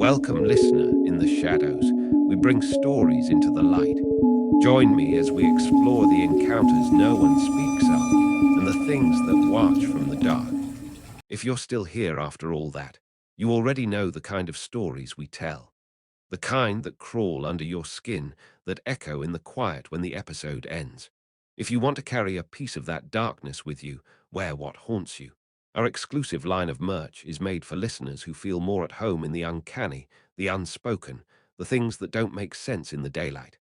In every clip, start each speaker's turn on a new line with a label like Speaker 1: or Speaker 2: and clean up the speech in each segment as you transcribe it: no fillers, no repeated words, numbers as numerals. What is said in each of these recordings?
Speaker 1: Welcome, listener, in the shadows. We bring stories into the light. Join me as we explore the encounters no one speaks of and the things that watch from the dark. If you're still here after all that, you already know the kind of stories we tell. The kind that crawl under your skin, that echo in the quiet when the episode ends. If you want to carry a piece of that darkness with you, wear what haunts you. Our exclusive line of merch is made for listeners who feel more at home in the uncanny, the unspoken, the things that don't make sense in the daylight.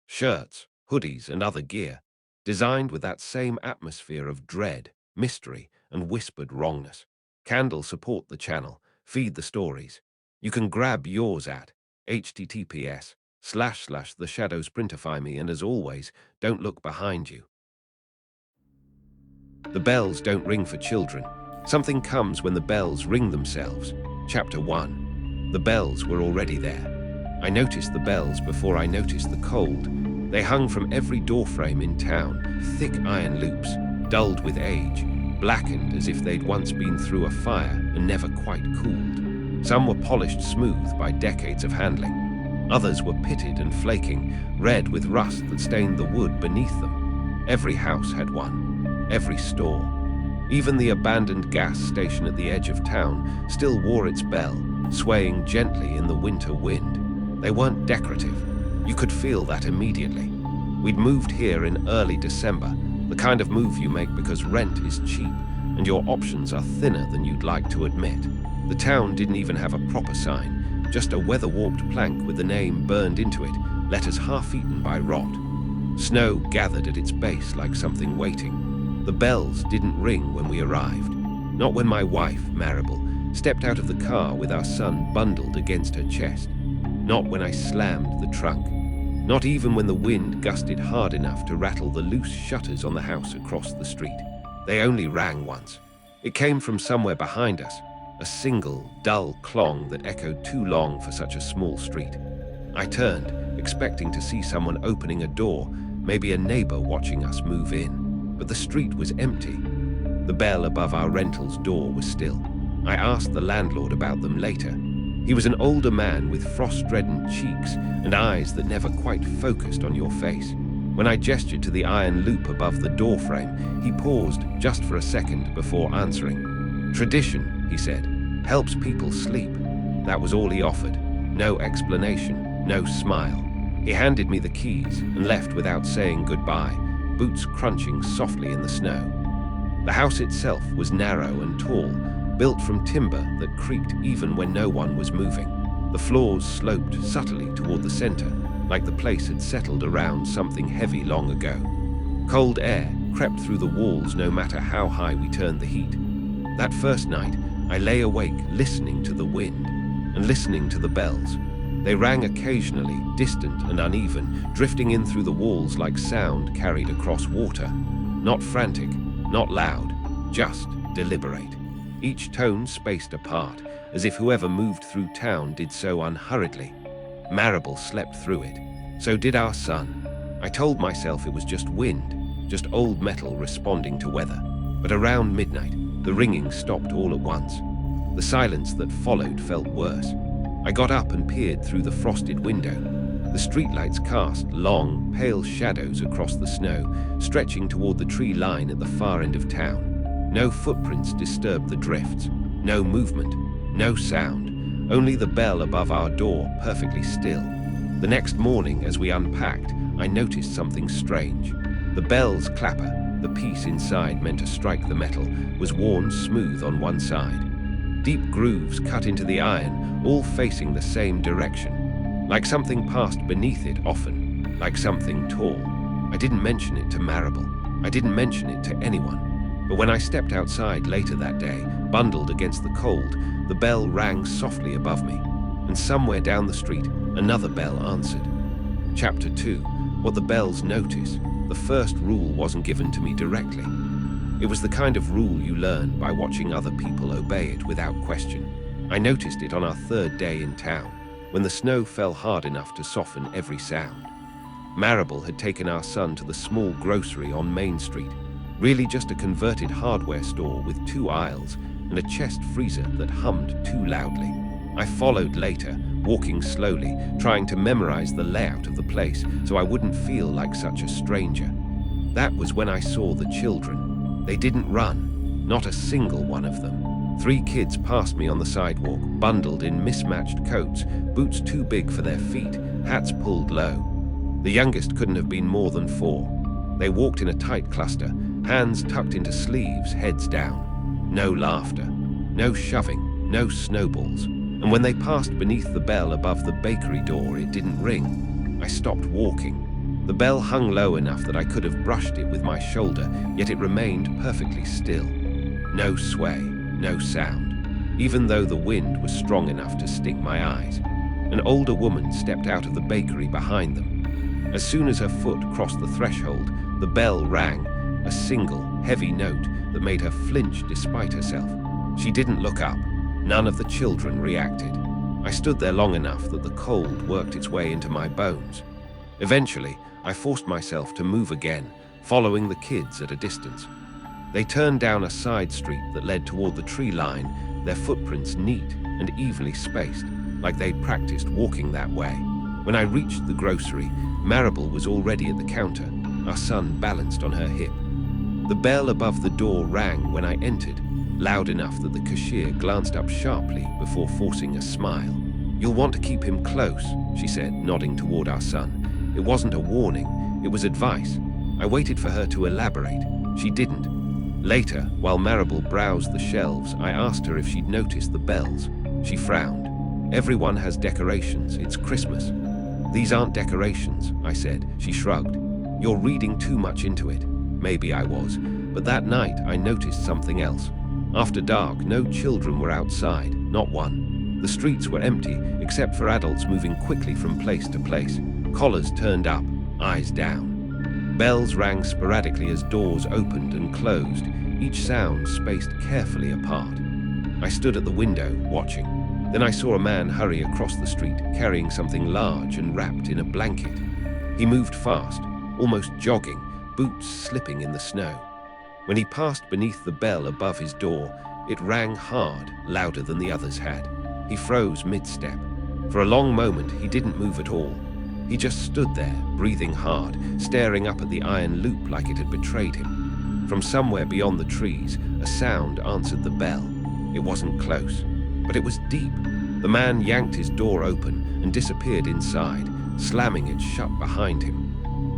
Speaker 1: Shirts, hoodies, and other gear, designed with that same atmosphere of dread, mystery, and whispered wrongness. Candles support the channel, feed the stories. You can grab yours at https://theshadows printify me, and as always, don't look behind you. The bells don't ring for children. Something comes when the bells ring themselves. Chapter 1. The bells were already there. I noticed the bells before I noticed the cold. They hung from every doorframe in town, thick iron loops, dulled with age, blackened as if they'd once been through a fire and never quite cooled. Some were polished smooth by decades of handling. Others were pitted and flaking, red with rust that stained the wood beneath them. Every house had one. Every store. Even the abandoned gas station at the edge of town still wore its bell, swaying gently in the winter wind. They weren't decorative. You could feel that immediately. We'd moved here in early December, the kind of move you make because rent is cheap and your options are thinner than you'd like to admit. The town didn't even have a proper sign, just a weather-warped plank with the name burned into it, letters half-eaten by rot. Snow gathered at its base like something waiting. The bells didn't ring when we arrived. Not when my wife, Maribel, stepped out of the car with our son bundled against her chest. Not when I slammed the trunk. Not even when the wind gusted hard enough to rattle the loose shutters on the house across the street. They only rang once. It came from somewhere behind us, a single, dull clong that echoed too long for such a small street. I turned, expecting to see someone opening a door, maybe a neighbor watching us move in. But the street was empty. The bell above our rental's door was still. I asked the landlord about them later. He was an older man with frost-reddened cheeks and eyes that never quite focused on your face. When I gestured to the iron loop above the doorframe, he paused just for a second before answering. "Tradition," he said, "helps people sleep." That was all he offered. No explanation, no smile. He handed me the keys and left without saying goodbye, boots crunching softly in the snow. The house itself was narrow and tall, built from timber that creaked even when no one was moving. The floors sloped subtly toward the center, like the place had settled around something heavy long ago. Cold air crept through the walls no matter how high we turned the heat. That first night, I lay awake listening to the wind and listening to the bells. They rang occasionally, distant and uneven, drifting in through the walls like sound carried across water. Not frantic, not loud, just deliberate. Each tone spaced apart, as if whoever moved through town did so unhurriedly. Maribel slept through it. So did our son. I told myself it was just wind, just old metal responding to weather. But around midnight, the ringing stopped all at once. The silence that followed felt worse. I got up and peered through the frosted window. The streetlights cast long, pale shadows across the snow, stretching toward the tree line at the far end of town. No footprints disturbed the drifts. No movement. No sound. Only the bell above our door, perfectly still. The next morning, as we unpacked, I noticed something strange. The bell's clapper, the piece inside meant to strike the metal, was worn smooth on one side. Deep grooves cut into the iron, all facing the same direction. Like something passed beneath it often, like something tall. I didn't mention it to Maribel. I didn't mention it to anyone. But when I stepped outside later that day, bundled against the cold, the bell rang softly above me. And somewhere down the street, another bell answered. Chapter 2. What the bells notice. The first rule wasn't given to me directly. It was the kind of rule you learn by watching other people obey it without question. I noticed it on our third day in town, when the snow fell hard enough to soften every sound. Maribel had taken our son to the small grocery on Main Street, really just a converted hardware store with 2 aisles and a chest freezer that hummed too loudly. I followed later, walking slowly, trying to memorize the layout of the place so I wouldn't feel like such a stranger. That was when I saw the children. They didn't run, not a single one of them. 3 kids passed me on the sidewalk, bundled in mismatched coats, boots too big for their feet, hats pulled low. The youngest couldn't have been more than 4. They walked in a tight cluster, hands tucked into sleeves, heads down. No laughter, no shoving, no snowballs. And when they passed beneath the bell above the bakery door, it didn't ring. I stopped walking. The bell hung low enough that I could have brushed it with my shoulder, yet it remained perfectly still. No sway, no sound, even though the wind was strong enough to sting my eyes. An older woman stepped out of the bakery behind them. As soon as her foot crossed the threshold, the bell rang, a single, heavy note that made her flinch despite herself. She didn't look up. None of the children reacted. I stood there long enough that the cold worked its way into my bones. Eventually, I forced myself to move again, following the kids at a distance. They turned down a side street that led toward the tree line, their footprints neat and evenly spaced, like they'd practiced walking that way. When I reached the grocery, Maribel was already at the counter, our son balanced on her hip. The bell above the door rang when I entered, loud enough that the cashier glanced up sharply before forcing a smile. "You'll want to keep him close," she said, nodding toward our son. It wasn't a warning, it was advice. I waited for her to elaborate. She didn't. Later, while Maribel browsed the shelves, I asked her if she'd noticed the bells. She frowned. "Everyone has decorations, it's Christmas." "These aren't decorations," I said. She shrugged. "You're reading too much into it." Maybe I was, but that night I noticed something else. After dark, no children were outside, not one. The streets were empty, except for adults moving quickly from place to place, collars turned up, eyes down. Bells rang sporadically as doors opened and closed, each sound spaced carefully apart. I stood at the window, watching. Then I saw a man hurry across the street, carrying something large and wrapped in a blanket. He moved fast, almost jogging, boots slipping in the snow. When he passed beneath the bell above his door, it rang hard, louder than the others had. He froze mid-step. For a long moment, he didn't move at all. He just stood there, breathing hard, staring up at the iron loop like it had betrayed him. From somewhere beyond the trees, a sound answered the bell. It wasn't close, but it was deep. The man yanked his door open and disappeared inside, slamming it shut behind him.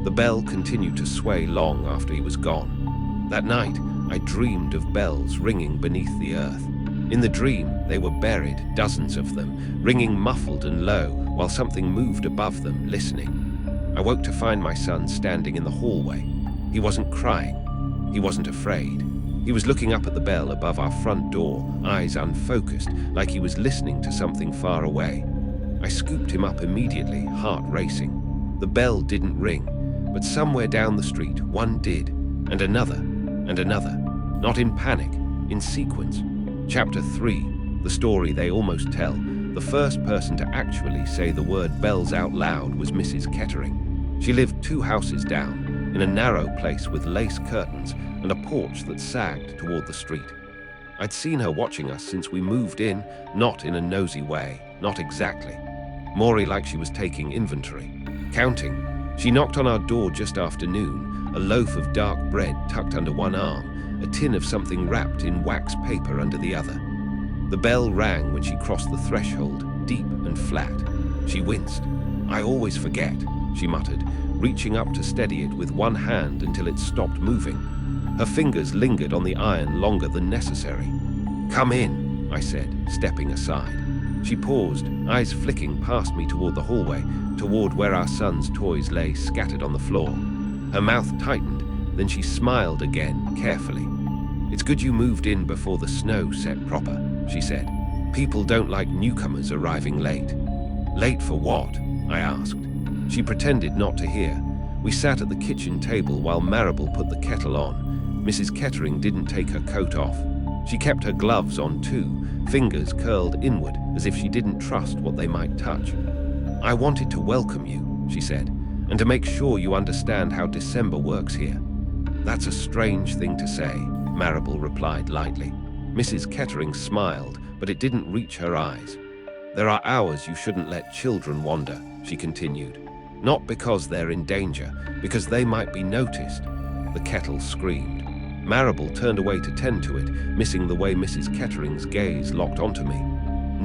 Speaker 1: The bell continued to sway long after he was gone. That night, I dreamed of bells ringing beneath the earth. In the dream, they were buried, dozens of them, ringing muffled and low, while something moved above them, listening. I woke to find my son standing in the hallway. He wasn't crying. He wasn't afraid. He was looking up at the bell above our front door, eyes unfocused, like he was listening to something far away. I scooped him up immediately, heart racing. The bell didn't ring, but somewhere down the street, one did, and another, and another. Not in panic, in sequence. Chapter 3, the story they almost tell. The first person to actually say the word bells out loud was Mrs. Kettering. She lived 2 houses down, in a narrow place with lace curtains and a porch that sagged toward the street. I'd seen her watching us since we moved in, not in a nosy way, not exactly. More like she was taking inventory, counting. She knocked on our door just after noon, a loaf of dark bread tucked under one arm, a tin of something wrapped in wax paper under the other. The bell rang when she crossed the threshold, deep and flat. She winced. "I always forget," she muttered, reaching up to steady it with one hand until it stopped moving. Her fingers lingered on the iron longer than necessary. "Come in," I said, stepping aside. She paused, eyes flicking past me toward the hallway, toward where our son's toys lay scattered on the floor. Her mouth tightened, then she smiled again, carefully. "It's good you moved in before the snow set proper," she said. "People don't like newcomers arriving late." "Late for what?" I asked. She pretended not to hear. We sat at the kitchen table while Maribel put the kettle on. Mrs. Kettering didn't take her coat off. She kept her gloves on too, fingers curled inward as if she didn't trust what they might touch. "I wanted to welcome you," she said, "and to make sure you understand how December works here." "That's a strange thing to say," Maribel replied lightly. Mrs. Kettering smiled, but it didn't reach her eyes. There are hours you shouldn't let children wander, she continued. Not because they're in danger, because they might be noticed. The kettle screamed. Marable turned away to tend to it, missing the way Mrs. Kettering's gaze locked onto me.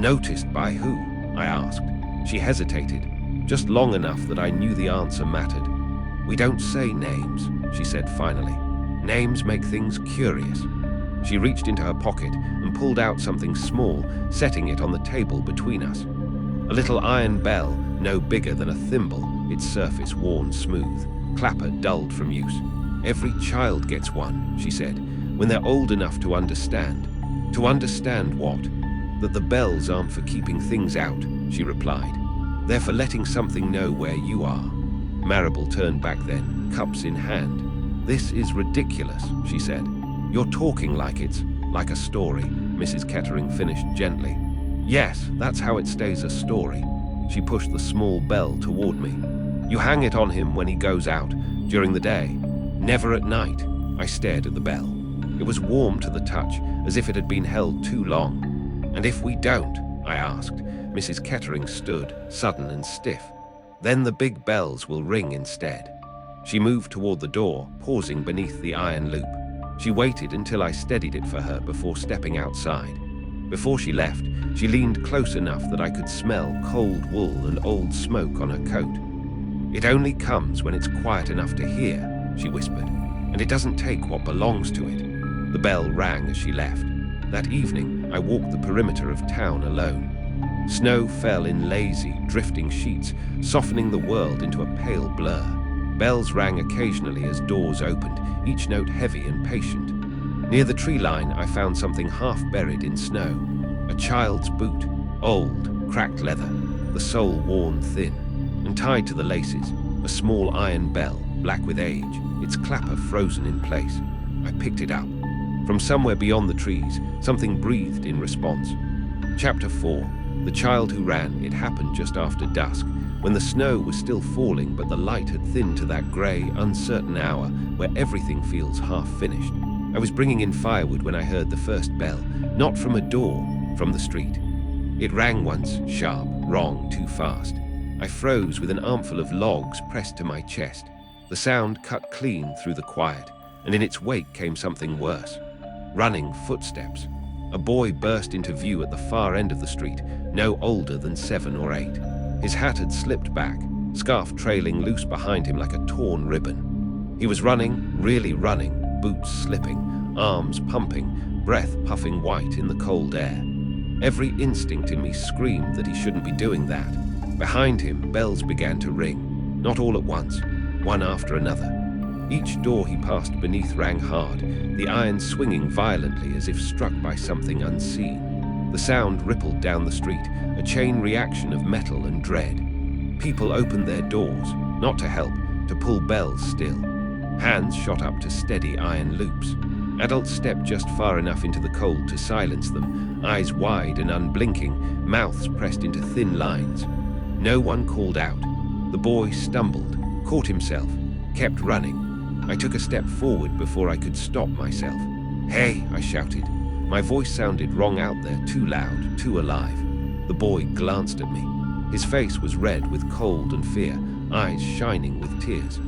Speaker 1: Noticed by who? I asked. She hesitated, just long enough that I knew the answer mattered. We don't say names, she said finally. Names make things curious. She reached into her pocket and pulled out something small, setting it on the table between us. A little iron bell, no bigger than a thimble, its surface worn smooth, clapper dulled from use. Every child gets one, she said, when they're old enough to understand. To understand what? That the bells aren't for keeping things out, she replied. They're for letting something know where you are. Marable turned back then, cups in hand. This is ridiculous, she said. You're talking like a story, Mrs. Kettering finished gently. Yes, that's how it stays a story. She pushed the small bell toward me. You hang it on him when he goes out, during the day. Never at night. I stared at the bell. It was warm to the touch, as if it had been held too long. And if we don't? I asked. Mrs. Kettering stood, sudden and stiff. Then the big bells will ring instead. She moved toward the door, pausing beneath the iron loop. She waited until I steadied it for her before stepping outside. Before she left, she leaned close enough that I could smell cold wool and old smoke on her coat. It only comes when it's quiet enough to hear, she whispered, and it doesn't take what belongs to it. The bell rang as she left. That evening, I walked the perimeter of town alone. Snow fell in lazy, drifting sheets, softening the world into a pale blur. Bells rang occasionally as doors opened, each note heavy and patient. Near the tree line, I found something half buried in snow. A child's boot, old, cracked leather, the sole worn thin, and tied to the laces, a small iron bell, black with age, its clapper frozen in place. I picked it up. From somewhere beyond the trees, something breathed in response. Chapter 4. The Child Who Ran. It happened just after dusk, when the snow was still falling but the light had thinned to that grey, uncertain hour where everything feels half-finished. I was bringing in firewood when I heard the first bell, not from a door, from the street. It rang once, sharp, wrong, too fast. I froze with an armful of logs pressed to my chest. The sound cut clean through the quiet, and in its wake came something worse. Running footsteps. A boy burst into view at the far end of the street, no older than 7 or 8. His hat had slipped back, scarf trailing loose behind him like a torn ribbon. He was running, really running, boots slipping, arms pumping, breath puffing white in the cold air. Every instinct in me screamed that he shouldn't be doing that. Behind him, bells began to ring, not all at once, one after another. Each door he passed beneath rang hard, the iron swinging violently as if struck by something unseen. The sound rippled down the street, a chain reaction of metal and dread. People opened their doors, not to help, to pull bells still. Hands shot up to steady iron loops. Adults stepped just far enough into the cold to silence them, eyes wide and unblinking, mouths pressed into thin lines. No one called out. The boy stumbled, caught himself, kept running. I took a step forward before I could stop myself. "Hey!" I shouted. My voice sounded wrong out there, too loud, too alive. The boy glanced at me. His face was red with cold and fear, eyes shining with tears.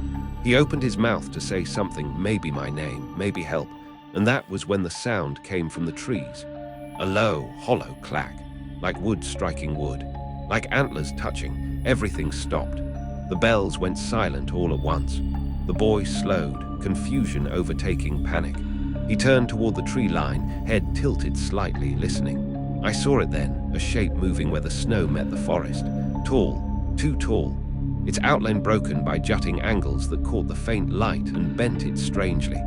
Speaker 1: He opened his mouth to say something, maybe my name, maybe help, and that was when the sound came from the trees. A low, hollow clack, like wood striking wood, like antlers touching. Everything stopped. The bells went silent all at once. The boy slowed, confusion overtaking panic. He turned toward the tree line, head tilted slightly, listening. I saw it then, a shape moving where the snow met the forest. Tall, too tall. Its outline broken by jutting angles that caught the faint light and bent it strangely.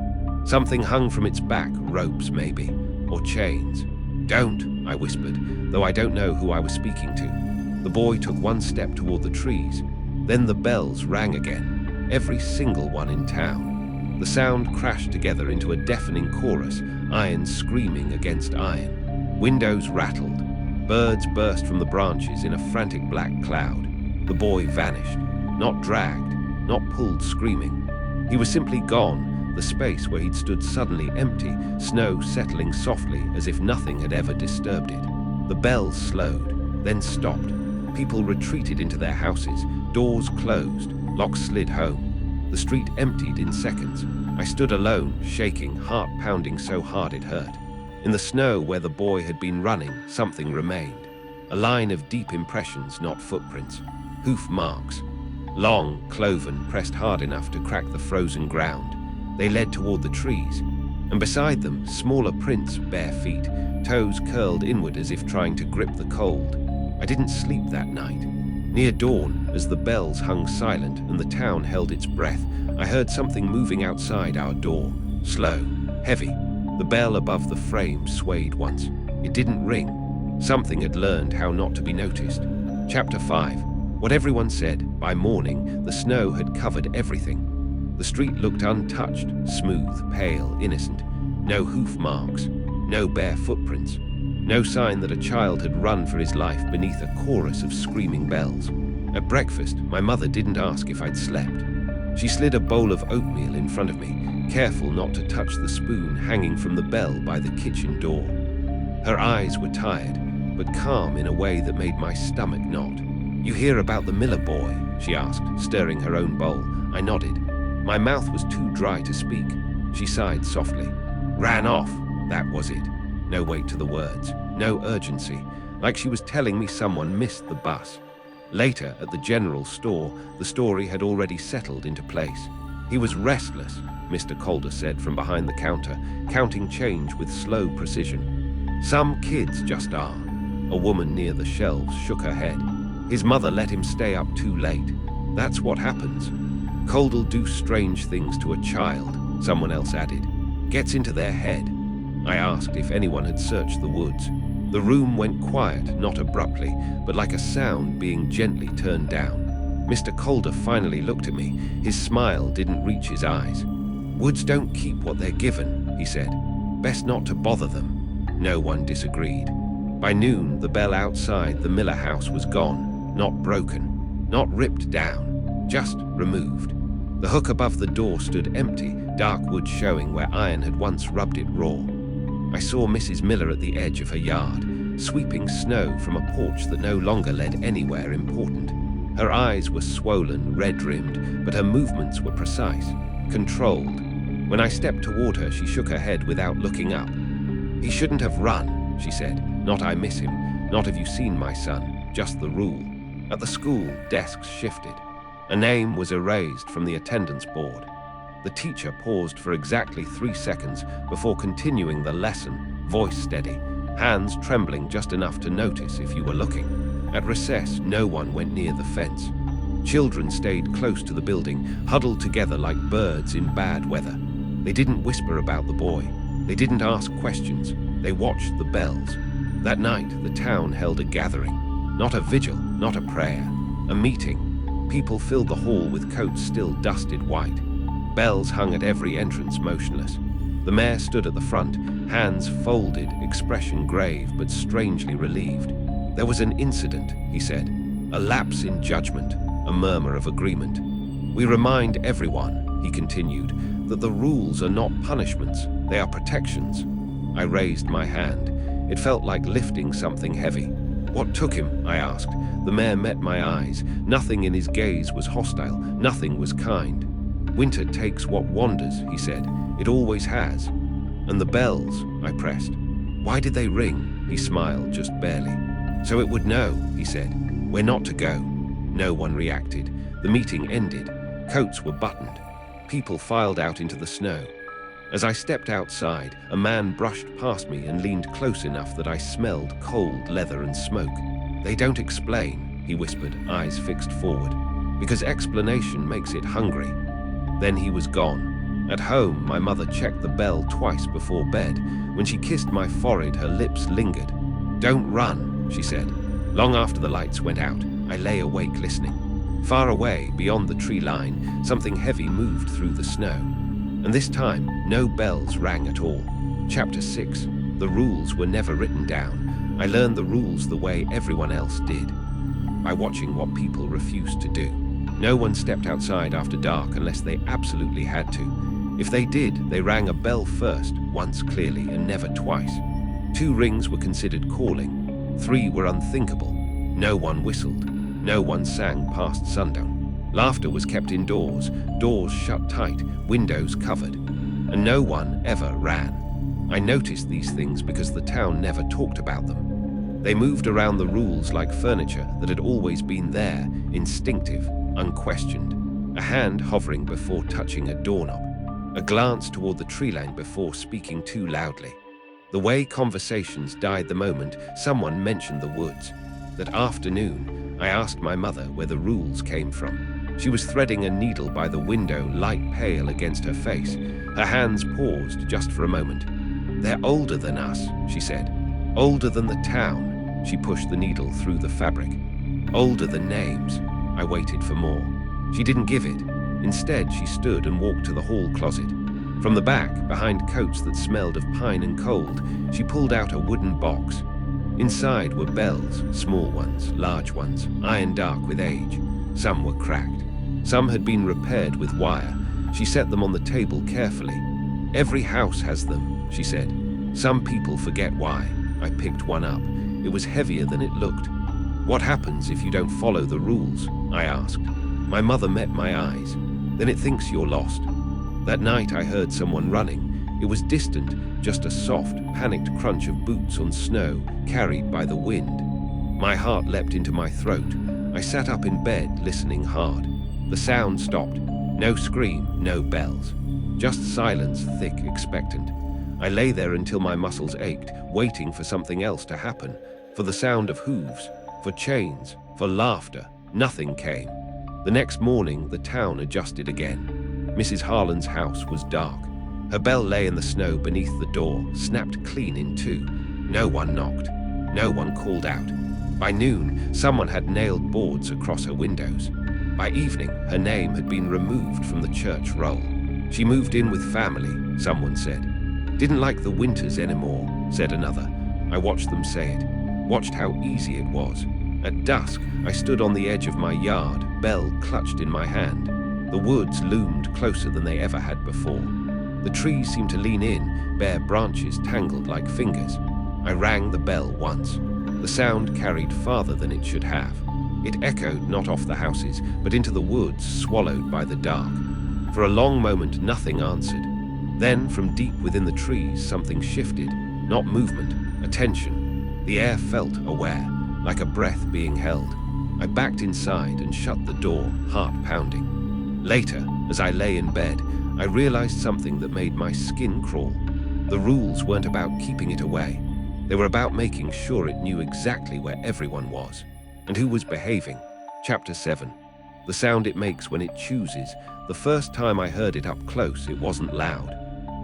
Speaker 1: Something hung from its back, ropes maybe, or chains. "Don't," I whispered, though I don't know who I was speaking to. The boy took one step toward the trees. Then the bells rang again. Every single one in town. The sound crashed together into a deafening chorus, iron screaming against iron. Windows rattled. Birds burst from the branches in a frantic black cloud. The boy vanished, not dragged, not pulled screaming. He was simply gone, the space where he'd stood suddenly empty, snow settling softly as if nothing had ever disturbed it. The bells slowed. then stopped. People retreated into their houses, doors closed, locks slid home. The street emptied in seconds. I stood alone, shaking, heart pounding so hard it hurt. In the snow where the boy had been running, something remained. A line of deep impressions, not footprints. Hoof marks. Long, cloven, pressed hard enough to crack the frozen ground. They led toward the trees, and beside them, smaller prints, bare feet, toes curled inward as if trying to grip the cold. I didn't sleep that night. Near dawn, as the bells hung silent and the town held its breath, I heard something moving outside our door. Slow, heavy. The bell above the frame swayed once. It didn't ring. Something had learned how not to be noticed. Chapter 5. What everyone said, by morning, the snow had covered everything. The street looked untouched, smooth, pale, innocent. No hoof marks, no bare footprints. No sign that a child had run for his life beneath a chorus of screaming bells. At breakfast, my mother didn't ask if I'd slept. She slid a bowl of oatmeal in front of me, careful not to touch the spoon hanging from the bell by the kitchen door. Her eyes were tired, but calm in a way that made my stomach knot. "You hear about the Miller boy?" she asked, stirring her own bowl. I nodded. My mouth was too dry to speak. She sighed softly. "Ran off, that was it." No weight to the words, no urgency, like she was telling me someone missed the bus. Later, at the general store, the story had already settled into place. "He was restless," Mr. Calder said from behind the counter, counting change with slow precision. "Some kids just are." A woman near the shelves shook her head. "His mother let him stay up too late. That's what happens. Cold'll do strange things to a child," someone else added. "Gets into their head." I asked if anyone had searched the woods. The room went quiet, not abruptly, but like a sound being gently turned down. Mr. Calder finally looked at me. His smile didn't reach his eyes. "Woods don't keep what they're given," he said. "Best not to bother them." No one disagreed. By noon, the bell outside the Miller house was gone, not broken, not ripped down, just removed. The hook above the door stood empty, dark wood showing where iron had once rubbed it raw. I saw Mrs. Miller at the edge of her yard, sweeping snow from a porch that no longer led anywhere important. Her eyes were swollen, red-rimmed, but her movements were precise, controlled. When I stepped toward her, she shook her head without looking up. "He shouldn't have run," she said. "Not I miss him, not have you seen my son, just the rule." At the school, desks shifted. A name was erased from the attendance board. The teacher paused for exactly 3 seconds before continuing the lesson, voice steady, hands trembling just enough to notice if you were looking. At recess, no one went near the fence. Children stayed close to the building, huddled together like birds in bad weather. They didn't whisper about the boy. They didn't ask questions. They watched the bells. That night, the town held a gathering. Not a vigil, not a prayer. A meeting. People filled the hall with coats still dusted white. Bells hung at every entrance, motionless. The mayor stood at the front, hands folded, expression grave but strangely relieved. "There was an incident," he said. "A lapse in judgment," a murmur of agreement. "We remind everyone," he continued, "that the rules are not punishments, they are protections." I raised my hand. It felt like lifting something heavy. "What took him?" I asked. The mayor met my eyes. Nothing in his gaze was hostile, nothing was kind. "Winter takes what wanders," he said. "It always has." "And the bells?" I pressed. "Why did they ring?" He smiled, just barely. "So it would know," he said. "We're not to go." No one reacted. The meeting ended. Coats were buttoned. People filed out into the snow. As I stepped outside, a man brushed past me and leaned close enough that I smelled cold leather and smoke. "They don't explain," he whispered, eyes fixed forward, "because explanation makes it hungry." Then he was gone. At home, my mother checked the bell twice before bed. When she kissed my forehead, her lips lingered. "Don't run," she said. Long after the lights went out, I lay awake listening. Far away, beyond the tree line, something heavy moved through the snow. And this time, no bells rang at all. Chapter 6. The rules were never written down. I learned the rules the way everyone else did, by watching what people refused to do. No one stepped outside after dark unless they absolutely had to. If they did, they rang a bell first, once clearly and never twice. 2 rings were considered calling. 3 were unthinkable. No one whistled. No one sang past sundown. Laughter was kept indoors, doors shut tight, windows covered. And no one ever ran. I noticed these things because the town never talked about them. They moved around the rules like furniture that had always been there, instinctive, unquestioned. A hand hovering before touching a doorknob. A glance toward the tree line before speaking too loudly. The way conversations died the moment someone mentioned the woods. That afternoon, I asked my mother where the rules came from. She was threading a needle by the window, light pale against her face. Her hands paused just for a moment. "They're older than us," she said. "Older than the town." She pushed the needle through the fabric. "Older than names." I waited for more. She didn't give it. Instead, she stood and walked to the hall closet. From the back, behind coats that smelled of pine and cold, she pulled out a wooden box. Inside were bells, small ones, large ones, iron dark with age. Some were cracked. Some had been repaired with wire. She set them on the table carefully. "Every house has them," she said. "Some people forget why." I picked one up. It was heavier than it looked. "What happens if you don't follow the rules?" I asked. My mother met my eyes. "Then it thinks you're lost." That night I heard someone running. It was distant, just a soft, panicked crunch of boots on snow carried by the wind. My heart leapt into my throat. I sat up in bed, listening hard. The sound stopped. No scream, no bells. Just silence, thick, expectant. I lay there until my muscles ached, waiting for something else to happen. For the sound of hooves, for chains, for laughter. Nothing came. The next morning, the town adjusted again. Mrs. Harlan's house was dark. Her bell lay in the snow beneath the door, snapped clean in two. No one knocked. No one called out. By noon, someone had nailed boards across her windows. By evening, her name had been removed from the church roll. She moved in with family, someone said. "Didn't like the winters anymore," said another. I watched them say it, watched how easy it was. At dusk, I stood on the edge of my yard, bell clutched in my hand. The woods loomed closer than they ever had before. The trees seemed to lean in, bare branches tangled like fingers. I rang the bell once. The sound carried farther than it should have. It echoed not off the houses, but into the woods, swallowed by the dark. For a long moment, nothing answered. Then, from deep within the trees, something shifted. Not movement, attention. The air felt aware, like a breath being held. I backed inside and shut the door, heart pounding. Later, as I lay in bed, I realized something that made my skin crawl. The rules weren't about keeping it away. They were about making sure it knew exactly where everyone was and who was behaving. Chapter 7. The sound it makes when it chooses. The first time I heard it up close, it wasn't loud.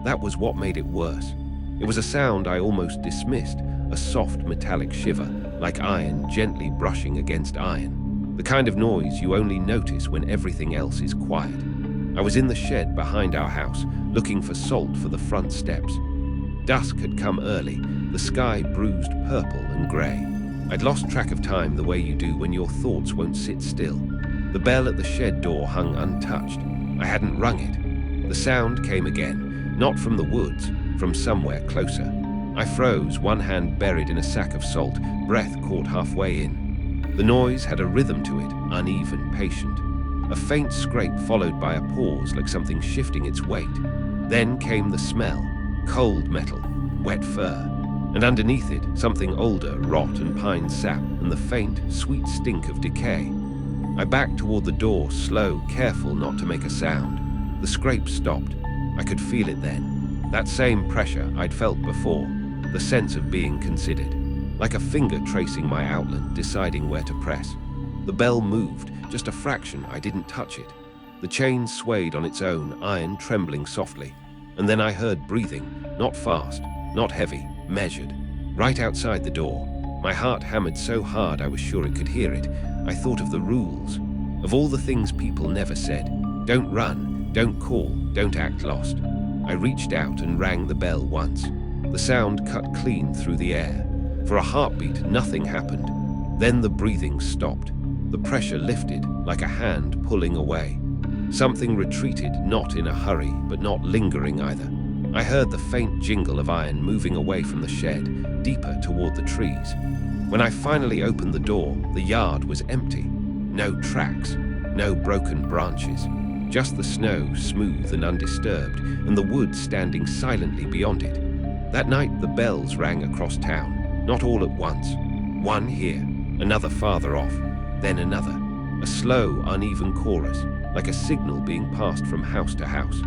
Speaker 1: That was what made it worse. It was a sound I almost dismissed, a soft metallic shiver, like iron gently brushing against iron. The kind of noise you only notice when everything else is quiet. I was in the shed behind our house, looking for salt for the front steps. Dusk had come early, the sky bruised purple and grey. I'd lost track of time the way you do when your thoughts won't sit still. The bell at the shed door hung untouched. I hadn't rung it. The sound came again, not from the woods, from somewhere closer. I froze, one hand buried in a sack of salt, breath caught halfway in. The noise had a rhythm to it, uneven, patient. A faint scrape followed by a pause, like something shifting its weight. Then came the smell, cold metal, wet fur, and underneath it, something older, rot and pine sap, and the faint, sweet stink of decay. I backed toward the door, slow, careful not to make a sound. The scrape stopped. I could feel it then. That same pressure I'd felt before, the sense of being considered. Like a finger tracing my outline, deciding where to press. The bell moved, just a fraction. I didn't touch it. The chain swayed on its own, iron trembling softly. And then I heard breathing, not fast, not heavy, measured, right outside the door. My heart hammered so hard I was sure it could hear it. I thought of the rules, of all the things people never said. Don't run, don't call, don't act lost. I reached out and rang the bell once. The sound cut clean through the air. For a heartbeat, nothing happened. Then the breathing stopped. The pressure lifted, like a hand pulling away. Something retreated, not in a hurry, but not lingering either. I heard the faint jingle of iron moving away from the shed, deeper toward the trees. When I finally opened the door, the yard was empty. No tracks, no broken branches, just the snow smooth and undisturbed, and the woods standing silently beyond it. That night the bells rang across town, not all at once. One here, another farther off, then another. A slow, uneven chorus, like a signal being passed from house to house.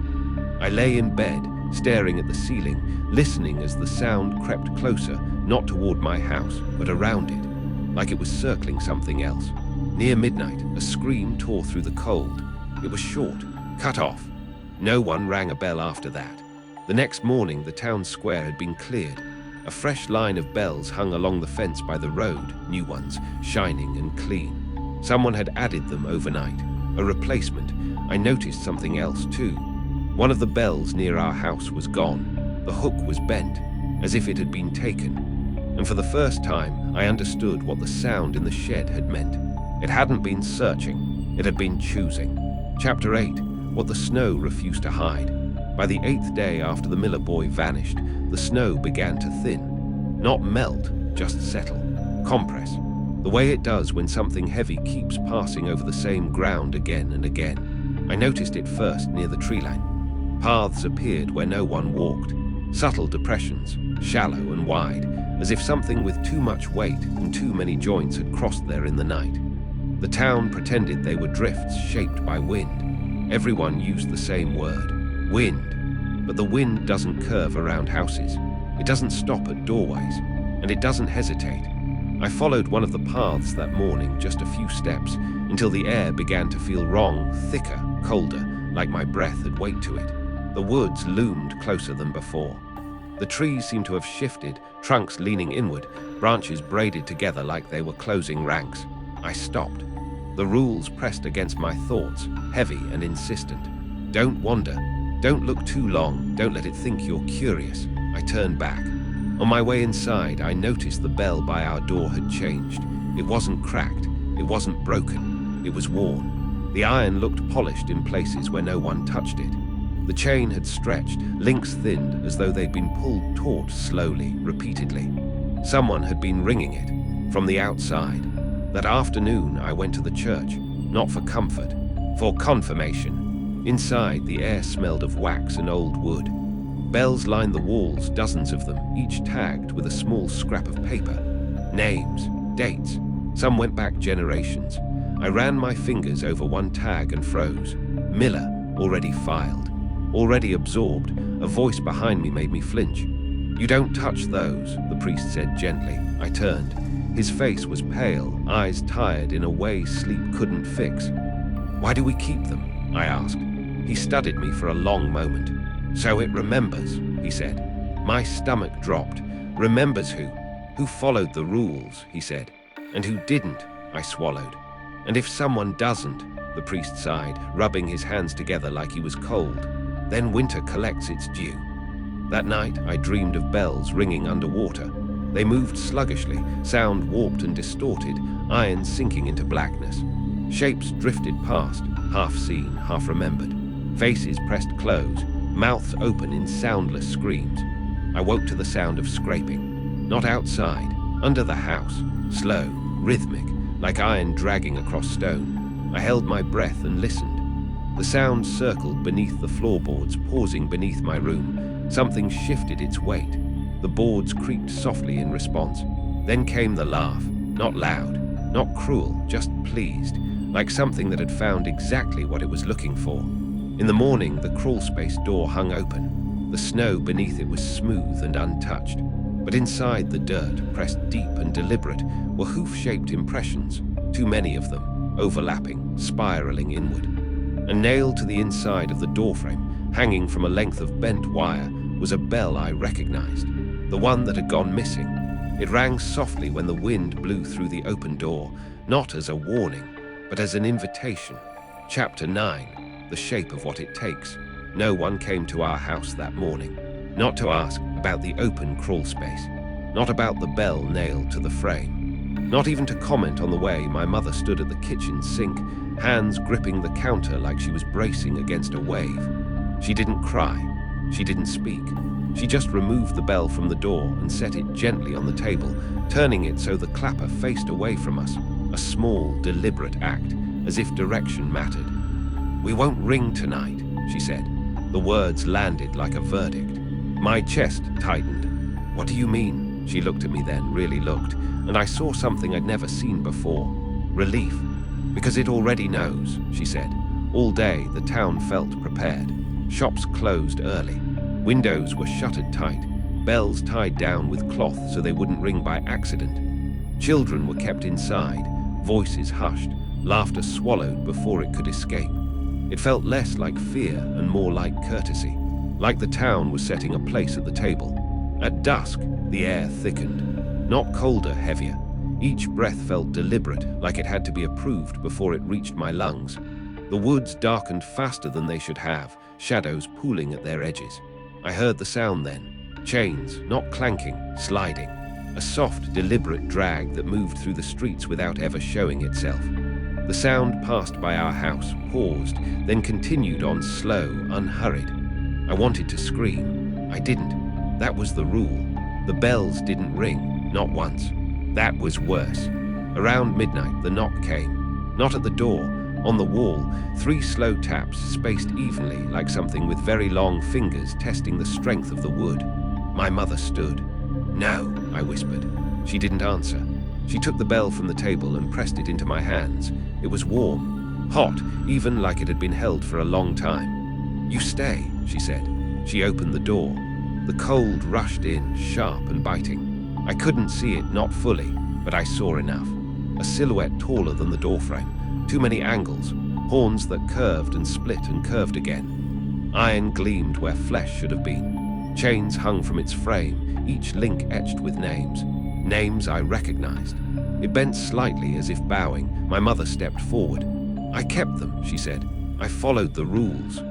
Speaker 1: I lay in bed, staring at the ceiling, listening as the sound crept closer, not toward my house, but around it, like it was circling something else. Near midnight, a scream tore through the cold. It was short, cut off. No one rang a bell after that. The next morning, the town square had been cleared. A fresh line of bells hung along the fence by the road, new ones, shining and clean. Someone had added them overnight. A replacement. I noticed something else too. One of the bells near our house was gone. The hook was bent, as if it had been taken. And for the first time, I understood what the sound in the shed had meant. It hadn't been searching. It had been choosing. Chapter 8. What the snow refused to hide. By the 8th day after the Miller boy vanished, the snow began to thin. Not melt, just settle. Compress. The way it does when something heavy keeps passing over the same ground again and again. I noticed it first near the tree line. Paths appeared where no one walked. Subtle depressions, shallow and wide, as if something with too much weight and too many joints had crossed there in the night. The town pretended they were drifts shaped by wind. Everyone used the same word. Wind. But the wind doesn't curve around houses. It doesn't stop at doorways. And it doesn't hesitate. I followed one of the paths that morning just a few steps until the air began to feel wrong, thicker, colder, like my breath had weight to it. The woods loomed closer than before. The trees seemed to have shifted, trunks leaning inward, branches braided together like they were closing ranks. I stopped. The rules pressed against my thoughts, heavy and insistent. Don't wander. Don't look too long. Don't let it think you're curious. I turned back. On my way inside, I noticed the bell by our door had changed. It wasn't cracked. It wasn't broken. It was worn. The iron looked polished in places where no one touched it. The chain had stretched, links thinned, as though they'd been pulled taut slowly, repeatedly. Someone had been ringing it, from the outside. That afternoon, I went to the church, not for comfort, for confirmation. Inside, the air smelled of wax and old wood. Bells lined the walls, dozens of them, each tagged with a small scrap of paper. Names, dates. Some went back generations. I ran my fingers over one tag and froze. Miller, already filed. Already absorbed, a voice behind me made me flinch. "You don't touch those," the priest said gently. I turned. His face was pale, eyes tired in a way sleep couldn't fix. "Why do we keep them?" I asked. He studied me for a long moment. "So it remembers," he said. My stomach dropped. "Remembers who? Who followed the rules," he said. "And who didn't," I swallowed. "And if someone doesn't," the priest sighed, rubbing his hands together like he was cold, "then winter collects its due." That night, I dreamed of bells ringing underwater. They moved sluggishly, sound warped and distorted, iron sinking into blackness. Shapes drifted past, half seen, half remembered. Faces pressed close, mouths open in soundless screams. I woke to the sound of scraping. Not outside, under the house, slow, rhythmic, like iron dragging across stone. I held my breath and listened. The sound circled beneath the floorboards, pausing beneath my room. Something shifted its weight. The boards creaked softly in response. Then came the laugh, not loud, not cruel, just pleased, like something that had found exactly what it was looking for. In the morning, the crawlspace door hung open. The snow beneath it was smooth and untouched. But inside, the dirt, pressed deep and deliberate, were hoof-shaped impressions, too many of them, overlapping, spiraling inward. And nailed to the inside of the doorframe, hanging from a length of bent wire, was a bell I recognized, the one that had gone missing. It rang softly when the wind blew through the open door, not as a warning, but as an invitation. Chapter 9. The shape of what it takes. No one came to our house that morning, not to ask about the open crawl space, not about the bell nailed to the frame, not even to comment on the way my mother stood at the kitchen sink, hands gripping the counter like she was bracing against a wave. She didn't cry. She didn't speak. She just removed the bell from the door and set it gently on the table, turning it so the clapper faced away from us. A small, deliberate act, as if direction mattered. "We won't ring tonight," she said. The words landed like a verdict. My chest tightened. "What do you mean?" She looked at me then, really looked, and I saw something I'd never seen before. Relief. "Because it already knows," she said. All day, the town felt prepared. Shops closed early. Windows were shuttered tight. Bells tied down with cloth so they wouldn't ring by accident. Children were kept inside, voices hushed, laughter swallowed before it could escape. It felt less like fear and more like courtesy, like the town was setting a place at the table. At dusk, the air thickened, not colder, heavier. Each breath felt deliberate, like it had to be approved before it reached my lungs. The woods darkened faster than they should have, shadows pooling at their edges. I heard the sound then. Chains, not clanking, sliding. A soft, deliberate drag that moved through the streets without ever showing itself. The sound passed by our house, paused, then continued on slow, unhurried. I wanted to scream. I didn't. That was the rule. The bells didn't ring, not once. That was worse. Around midnight, the knock came. Not at the door. On the wall, 3 slow taps spaced evenly like something with very long fingers testing the strength of the wood. My mother stood. "No," I whispered. She didn't answer. She took the bell from the table and pressed it into my hands. It was warm, hot, even like it had been held for a long time. "You stay," she said. She opened the door. The cold rushed in, sharp and biting. I couldn't see it, not fully, but I saw enough. A silhouette taller than the doorframe. Too many angles, horns that curved and split and curved again. Iron gleamed where flesh should have been. Chains hung from its frame, each link etched with names. Names I recognized. It bent slightly as if bowing. My mother stepped forward. "I kept them," she said. "I followed the rules."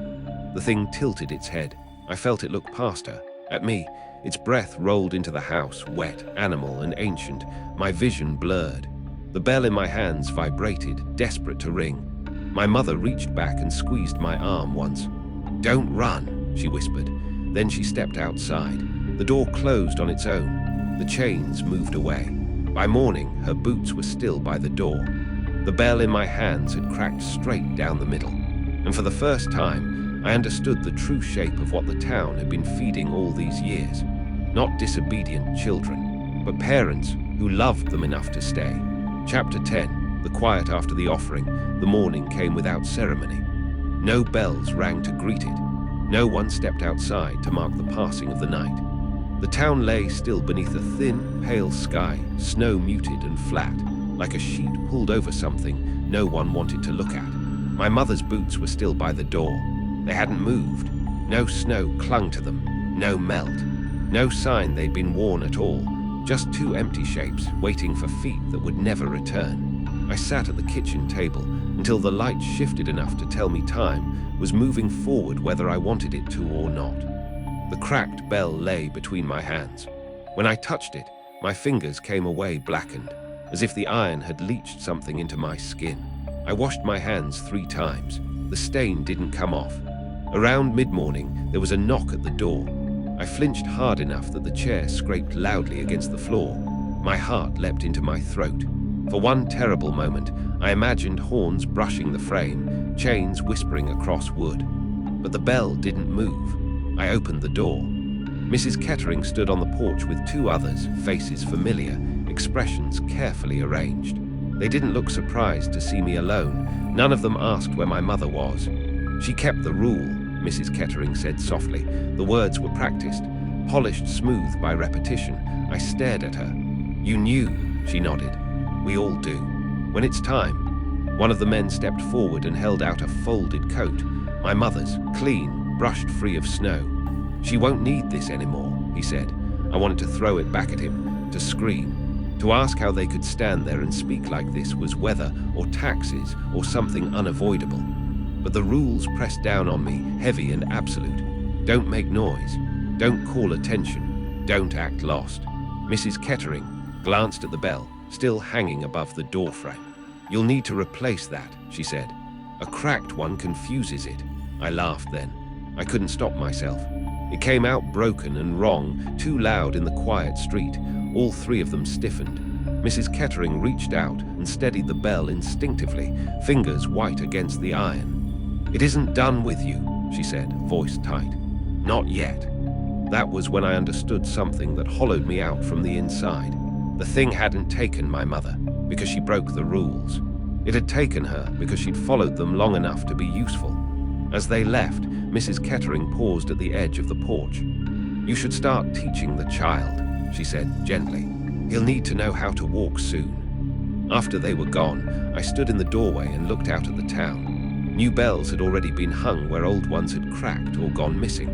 Speaker 1: The thing tilted its head. I felt it look past her, at me. Its breath rolled into the house, wet, animal, and ancient. My vision blurred. The bell in my hands vibrated, desperate to ring. My mother reached back and squeezed my arm once. "Don't run," she whispered. Then she stepped outside. The door closed on its own. The chains moved away. By morning, her boots were still by the door. The bell in my hands had cracked straight down the middle. And for the first time, I understood the true shape of what the town had been feeding all these years. Not disobedient children, but parents who loved them enough to stay. Chapter 10, the quiet after the offering. The morning came without ceremony. No bells rang to greet it. No one stepped outside to mark the passing of the night. The town lay still beneath a thin, pale sky, snow muted and flat, like a sheet pulled over something no one wanted to look at. My mother's boots were still by the door. They hadn't moved. No snow clung to them. No melt. No sign they'd been worn at all. Just 2 empty shapes, waiting for feet that would never return. I sat at the kitchen table until the light shifted enough to tell me time was moving forward whether I wanted it to or not. The cracked bell lay between my hands. When I touched it, my fingers came away blackened, as if the iron had leached something into my skin. I washed my hands 3 times. The stain didn't come off. Around mid-morning, there was a knock at the door. I flinched hard enough that the chair scraped loudly against the floor. My heart leapt into my throat. For one terrible moment, I imagined horns brushing the frame, chains whispering across wood. But the bell didn't move. I opened the door. Mrs. Kettering stood on the porch with 2 others, faces familiar, expressions carefully arranged. They didn't look surprised to see me alone. None of them asked where my mother was. "She kept the rule," Mrs. Kettering said softly. The words were practiced, polished smooth by repetition. I stared at her. "You knew," she nodded. "We all do. When it's time." One of the men stepped forward and held out a folded coat. My mother's, clean, brushed free of snow. "She won't need this anymore," he said. I wanted to throw it back at him, to scream. To ask how they could stand there and speak like this was weather or taxes or something unavoidable. But the rules pressed down on me, heavy and absolute. Don't make noise. Don't call attention. Don't act lost. Mrs. Kettering glanced at the bell, still hanging above the doorframe. "You'll need to replace that," she said. "A cracked one confuses it." I laughed then. I couldn't stop myself. It came out broken and wrong, too loud in the quiet street. All three of them stiffened. Mrs. Kettering reached out and steadied the bell instinctively, fingers white against the iron. "It isn't done with you," she said, voice tight. "Not yet." That was when I understood something that hollowed me out from the inside. The thing hadn't taken my mother because she broke the rules. It had taken her because she'd followed them long enough to be useful. As they left, Mrs. Kettering paused at the edge of the porch. "You should start teaching the child," she said gently. "He'll need to know how to walk soon." After they were gone, I stood in the doorway and looked out at the town. New bells had already been hung where old ones had cracked or gone missing.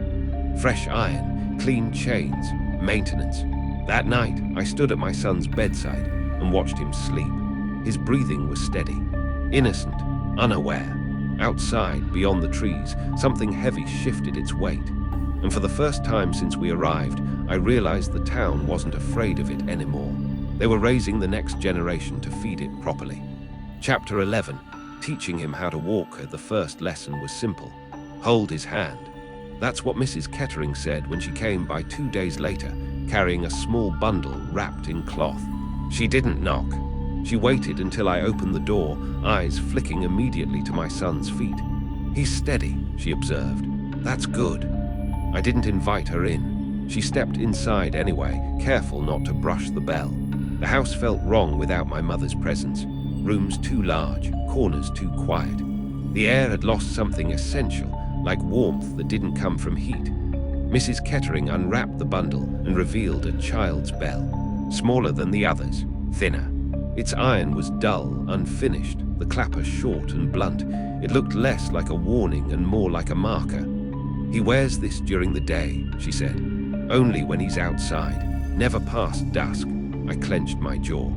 Speaker 1: Fresh iron, clean chains, maintenance. That night, I stood at my son's bedside and watched him sleep. His breathing was steady, innocent, unaware. Outside, beyond the trees, something heavy shifted its weight. And for the first time since we arrived, I realized the town wasn't afraid of it anymore. They were raising the next generation to feed it properly. Chapter 11. Teaching him how to walk. The first lesson was simple. Hold his hand. That's what Mrs. Kettering said when she came by 2 days later, carrying a small bundle wrapped in cloth. She didn't knock. She waited until I opened the door, eyes flicking immediately to my son's feet. "He's steady," she observed. "That's good." I didn't invite her in. She stepped inside anyway, careful not to brush the bell. The house felt wrong without my mother's presence. Rooms too large, corners too quiet. The air had lost something essential, like warmth that didn't come from heat. Mrs. Kettering unwrapped the bundle and revealed a child's bell, smaller than the others, thinner. Its iron was dull, unfinished, the clapper short and blunt. It looked less like a warning and more like a marker. "He wears this during the day," she said. "Only when he's outside, never past dusk." I clenched my jaw.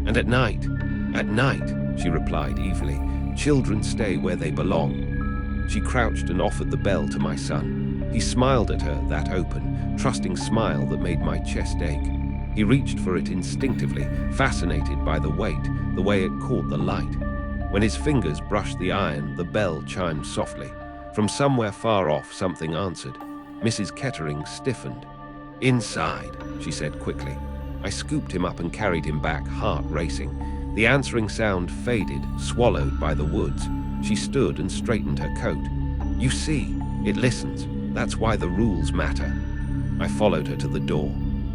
Speaker 1: "And at night?" "At night," she replied evenly. "Children stay where they belong." She crouched and offered the bell to my son. He smiled at her, that open, trusting smile that made my chest ache. He reached for it instinctively, fascinated by the weight, the way it caught the light. When his fingers brushed the iron, the bell chimed softly. From somewhere far off, something answered. Mrs. Kettering stiffened. "Inside," she said quickly. I scooped him up and carried him back, heart racing. The answering sound faded, swallowed by the woods. She stood and straightened her coat. "You see, it listens. That's why the rules matter." I followed her to the door.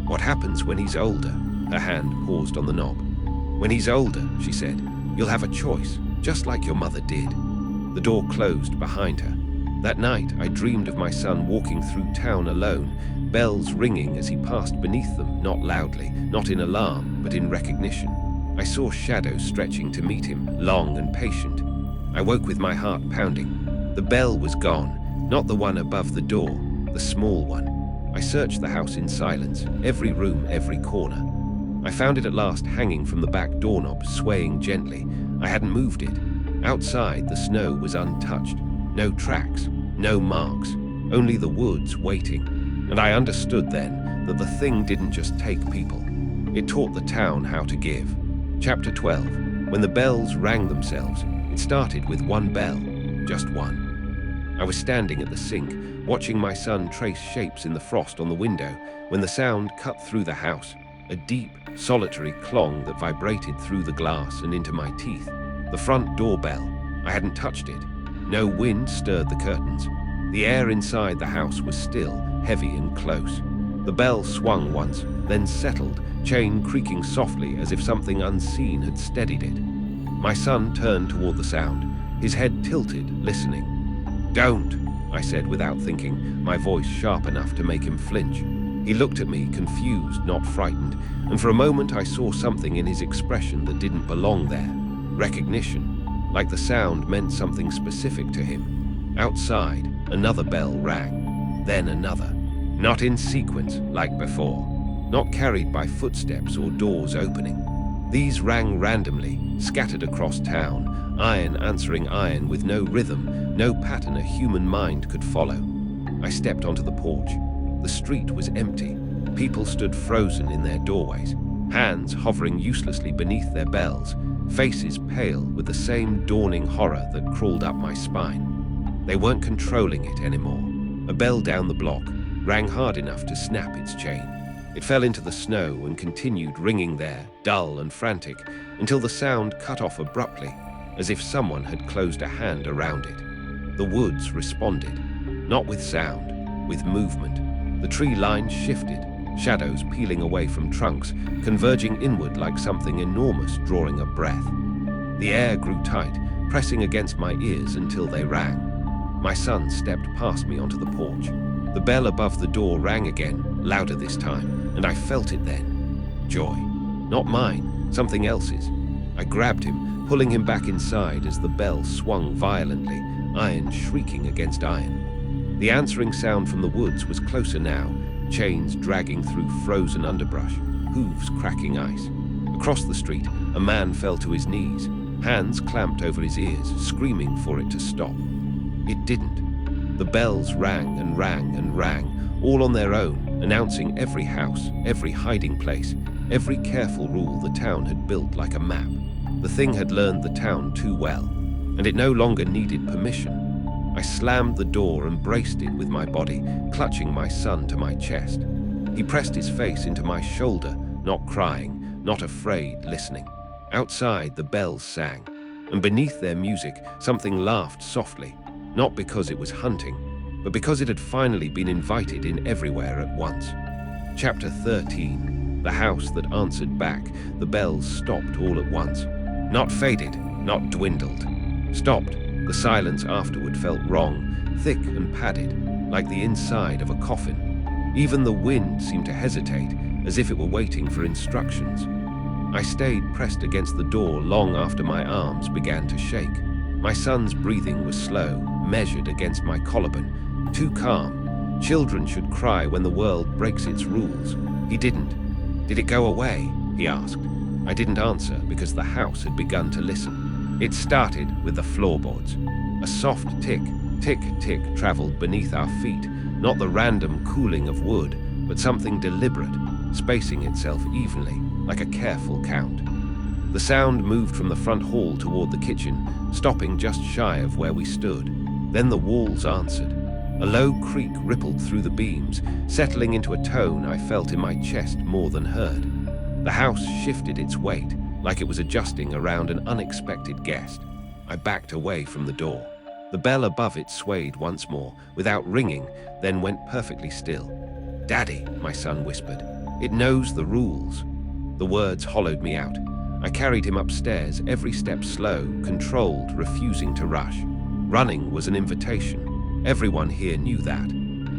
Speaker 1: "What happens when he's older?" Her hand paused on the knob. "When he's older," she said, "you'll have a choice, just like your mother did." The door closed behind her. That night, I dreamed of my son walking through town alone, bells ringing as he passed beneath them, not loudly, not in alarm, but in recognition. I saw shadows stretching to meet him, long and patient. I woke with my heart pounding. The bell was gone, not the one above the door, the small one. I searched the house in silence, every room, every corner. I found it at last hanging from the back doorknob, swaying gently. I hadn't moved it. Outside, the snow was untouched. No tracks, no marks, only the woods waiting. And I understood then that the thing didn't just take people. It taught the town how to give. Chapter 12. When the bells rang themselves, it started with one bell, just one. I was standing at the sink, watching my son trace shapes in the frost on the window, when the sound cut through the house, a deep, solitary clong that vibrated through the glass and into my teeth. The front door bell. I hadn't touched it. No wind stirred the curtains. The air inside the house was still, heavy and close. The bell swung once, then settled, chain creaking softly as if something unseen had steadied it. My son turned toward the sound, his head tilted, listening. "Don't," I said without thinking, my voice sharp enough to make him flinch. He looked at me, confused, not frightened, and for a moment I saw something in his expression that didn't belong there. Recognition, like the sound meant something specific to him. Outside, another bell rang, then another. Not in sequence, like before. Not carried by footsteps or doors opening. These rang randomly, scattered across town, iron answering iron with no rhythm, no pattern a human mind could follow. I stepped onto the porch. The street was empty. People stood frozen in their doorways, hands hovering uselessly beneath their bells, faces pale with the same dawning horror that crawled up my spine. They weren't controlling it anymore. A bell down the block, rang hard enough to snap its chain. It fell into the snow and continued ringing there, dull and frantic, until the sound cut off abruptly, as if someone had closed a hand around it. The woods responded, not with sound, with movement. The tree lines shifted, shadows peeling away from trunks, converging inward like something enormous drawing a breath. The air grew tight, pressing against my ears until they rang. My son stepped past me onto the porch. The bell above the door rang again, louder this time, and I felt it then. Joy. Not mine, something else's. I grabbed him, pulling him back inside as the bell swung violently, iron shrieking against iron. The answering sound from the woods was closer now, chains dragging through frozen underbrush, hooves cracking ice. Across the street, a man fell to his knees, hands clamped over his ears, screaming for it to stop. It didn't. The bells rang and rang and rang, all on their own, announcing every house, every hiding place, every careful rule the town had built like a map. The thing had learned the town too well, and it no longer needed permission. I slammed the door and braced it with my body, clutching my son to my chest. He pressed his face into my shoulder, not crying, not afraid, listening. Outside, the bells sang, and beneath their music, something laughed softly, not because it was hunting, but because it had finally been invited in everywhere at once. Chapter 13. The house that answered back. The bells stopped all at once. Not faded, not dwindled. Stopped. The silence afterward felt wrong, thick and padded, like the inside of a coffin. Even the wind seemed to hesitate, as if it were waiting for instructions. I stayed pressed against the door long after my arms began to shake. My son's breathing was slow, measured against my collarbone, too calm. Children should cry when the world breaks its rules. He didn't. Did it go away? He asked. I didn't answer because the house had begun to listen. It started with the floorboards. A soft tick, tick, tick traveled beneath our feet, not the random cooling of wood, but something deliberate, spacing itself evenly, like a careful count. The sound moved from the front hall toward the kitchen, stopping just shy of where we stood. Then the walls answered. A low creak rippled through the beams, settling into a tone I felt in my chest more than heard. The house shifted its weight, like it was adjusting around an unexpected guest. I backed away from the door. The bell above it swayed once more, without ringing, then went perfectly still. "Daddy," my son whispered. "It knows the rules." The words hollowed me out. I carried him upstairs, every step slow, controlled, refusing to rush. Running was an invitation. Everyone here knew that.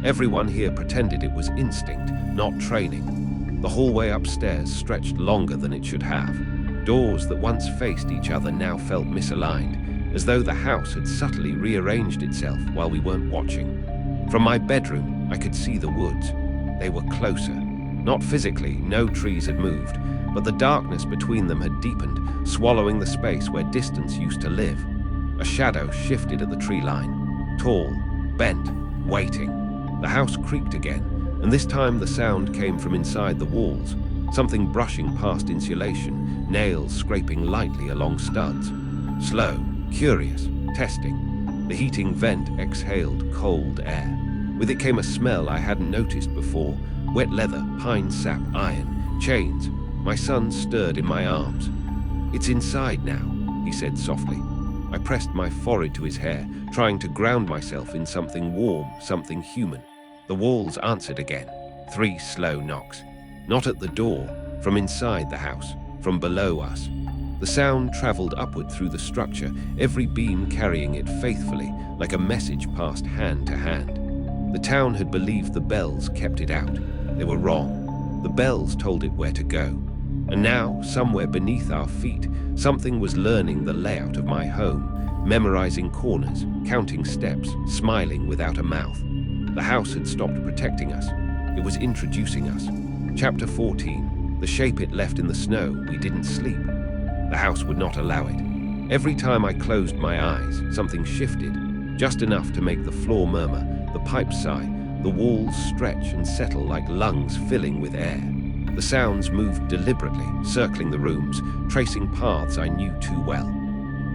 Speaker 1: Everyone here pretended it was instinct, not training. The hallway upstairs stretched longer than it should have. Doors that once faced each other now felt misaligned, as though the house had subtly rearranged itself while we weren't watching. From my bedroom, I could see the woods. They were closer. Not physically, no trees had moved, but the darkness between them had deepened, swallowing the space where distance used to live. A shadow shifted at the tree line, tall, bent, waiting. The house creaked again, and this time the sound came from inside the walls, something brushing past insulation, nails scraping lightly along studs. Slow, curious, testing. The heating vent exhaled cold air. With it came a smell I hadn't noticed before, wet leather, pine sap, iron, chains. My son stirred in my arms. "It's inside now," he said softly. I pressed my forehead to his hair, trying to ground myself in something warm, something human. The walls answered again. 3 slow knocks. Not at the door, from inside the house, from below us. The sound traveled upward through the structure, every beam carrying it faithfully, like a message passed hand to hand. The town had believed the bells kept it out. They were wrong. The bells told it where to go. And now, somewhere beneath our feet, something was learning the layout of my home, memorizing corners, counting steps, smiling without a mouth. The house had stopped protecting us. It was introducing us. Chapter 14. The shape it left in the snow, we didn't sleep. The house would not allow it. Every time I closed my eyes, something shifted, just enough to make the floor murmur, the pipes sigh, the walls stretch and settle like lungs filling with air. The sounds moved deliberately, circling the rooms, tracing paths I knew too well.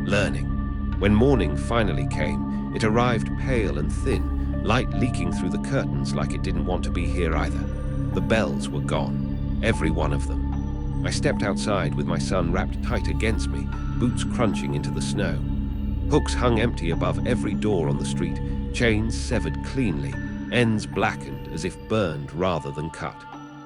Speaker 1: Learning. When morning finally came, it arrived pale and thin, light leaking through the curtains like it didn't want to be here either. The bells were gone, every one of them. I stepped outside with my son wrapped tight against me, boots crunching into the snow. Hooks hung empty above every door on the street, chains severed cleanly, ends blackened as if burned rather than cut.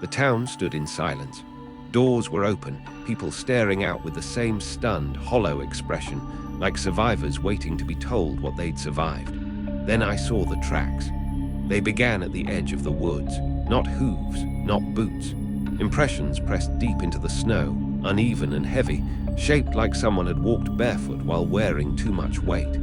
Speaker 1: The town stood in silence. Doors were open, people staring out with the same stunned, hollow expression, like survivors waiting to be told what they'd survived. Then I saw the tracks. They began at the edge of the woods, not hooves, not boots. Impressions pressed deep into the snow, uneven and heavy, shaped like someone had walked barefoot while wearing too much weight.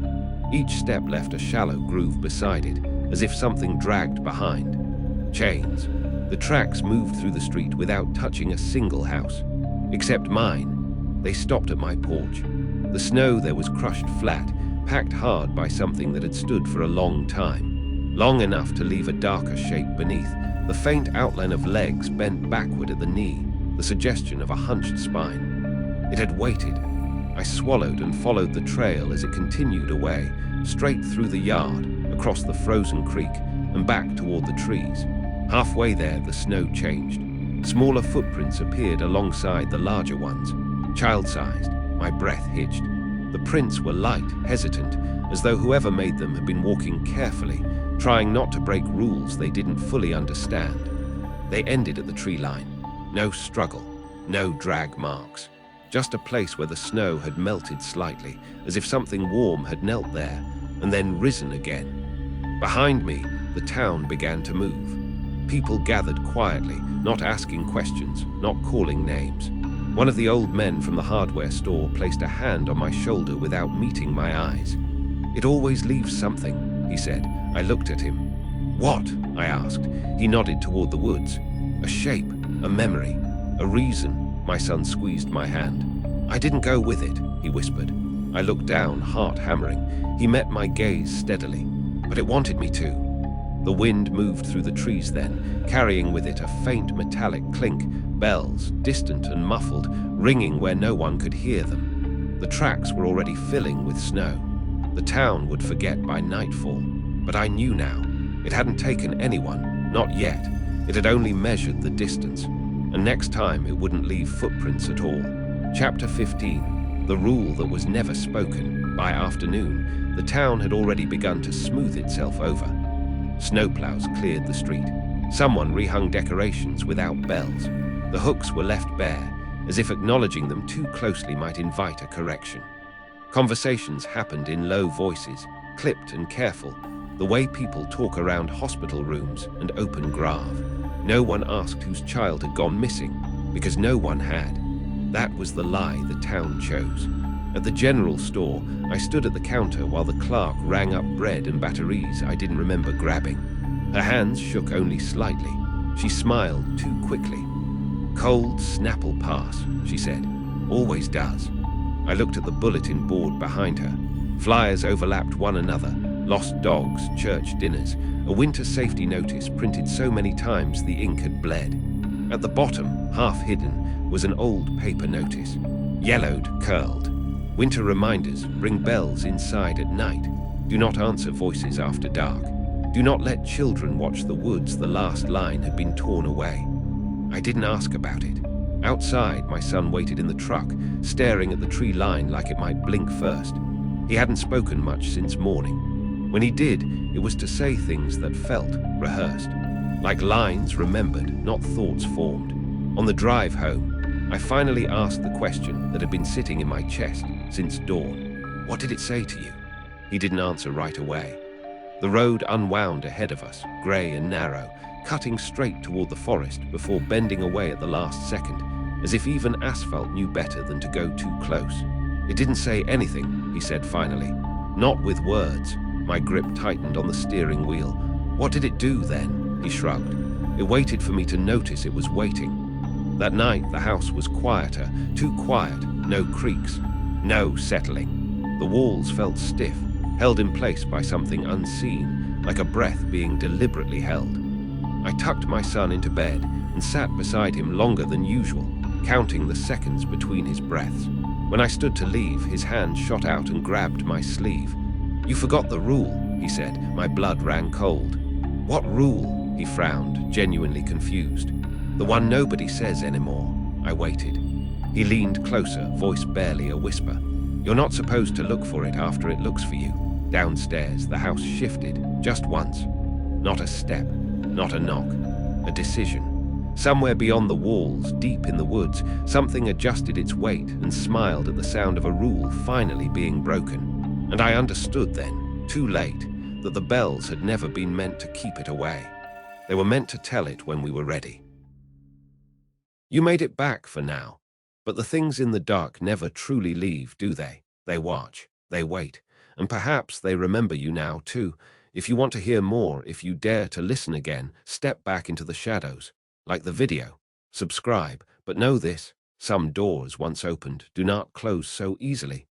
Speaker 1: Each step left a shallow groove beside it, as if something dragged behind. Chains. The tracks moved through the street without touching a single house. Except mine. They stopped at my porch. The snow there was crushed flat, packed hard by something that had stood for a long time. Long enough to leave a darker shape beneath, the faint outline of legs bent backward at the knee, the suggestion of a hunched spine. It had waited. I swallowed and followed the trail as it continued away, straight through the yard, across the frozen creek, and back toward the trees. Halfway there, the snow changed. Smaller footprints appeared alongside the larger ones. Child-sized, my breath hitched. The prints were light, hesitant, as though whoever made them had been walking carefully, trying not to break rules they didn't fully understand. They ended at the tree line. No struggle, no drag marks. Just a place where the snow had melted slightly, as if something warm had knelt there, and then risen again. Behind me, the town began to move. People gathered quietly, not asking questions, not calling names. One of the old men from the hardware store placed a hand on my shoulder without meeting my eyes. "It always leaves something," he said. I looked at him. "What?" I asked. He nodded toward the woods. "A shape, a memory, a reason." My son squeezed my hand. "I didn't go with it," he whispered. I looked down, heart hammering. He met my gaze steadily. "But it wanted me to." The wind moved through the trees then, carrying with it a faint metallic clink, bells, distant and muffled, ringing where no one could hear them. The tracks were already filling with snow. The town would forget by nightfall. But I knew now. It hadn't taken anyone, not yet. It had only measured the distance. And next time it wouldn't leave footprints at all. Chapter 15. The rule that was never spoken. By afternoon, the town had already begun to smooth itself over. Snowplows cleared the street. Someone rehung decorations without bells. The hooks were left bare, as if acknowledging them too closely might invite a correction. Conversations happened in low voices, clipped and careful, the way people talk around hospital rooms and open grave. No one asked whose child had gone missing, because no one had. That was the lie the town chose. At the general store, I stood at the counter while the clerk rang up bread and batteries I didn't remember grabbing. Her hands shook only slightly. She smiled too quickly. "Cold Snapple Pass," she said. "Always does." I looked at the bulletin board behind her. Flyers overlapped one another. Lost dogs, church dinners, a winter safety notice printed so many times the ink had bled. At the bottom, half hidden, was an old paper notice. Yellowed, curled. Winter reminders, bring bells inside at night. Do not answer voices after dark. Do not let children watch the woods. The last line had been torn away. I didn't ask about it. Outside, my son waited in the truck, staring at the tree line like it might blink first. He hadn't spoken much since morning. When he did, it was to say things that felt rehearsed. Like lines remembered, not thoughts formed. On the drive home, I finally asked the question that had been sitting in my chest since dawn. "What did it say to you?" He didn't answer right away. The road unwound ahead of us, grey and narrow, cutting straight toward the forest before bending away at the last second, as if even asphalt knew better than to go too close. "It didn't say anything," he said finally. "Not with words." My grip tightened on the steering wheel. "What did it do then?" He shrugged. "It waited for me to notice it was waiting." That night, the house was quieter, too quiet, no creaks, no settling. The walls felt stiff, held in place by something unseen, like a breath being deliberately held. I tucked my son into bed and sat beside him longer than usual, counting the seconds between his breaths. When I stood to leave, his hand shot out and grabbed my sleeve. "You forgot the rule," he said. My blood ran cold. What rule? He frowned, genuinely confused. The one nobody says anymore. I waited. He leaned closer, voice barely a whisper. You're not supposed to look for it after it looks for you. Downstairs, the house shifted, just once. Not a step, not a knock, a decision. Somewhere beyond the walls, deep in the woods, something adjusted its weight and smiled at the sound of a rule finally being broken. And I understood then, too late, that the bells had never been meant to keep it away. They were meant to tell it when we were ready. You made it back for now. But the things in the dark never truly leave, do they? They watch, they wait, and perhaps they remember you now too. If you want to hear more, if you dare to listen again, step back into the shadows. Like the video. Subscribe, but know this, some doors once opened do not close so easily.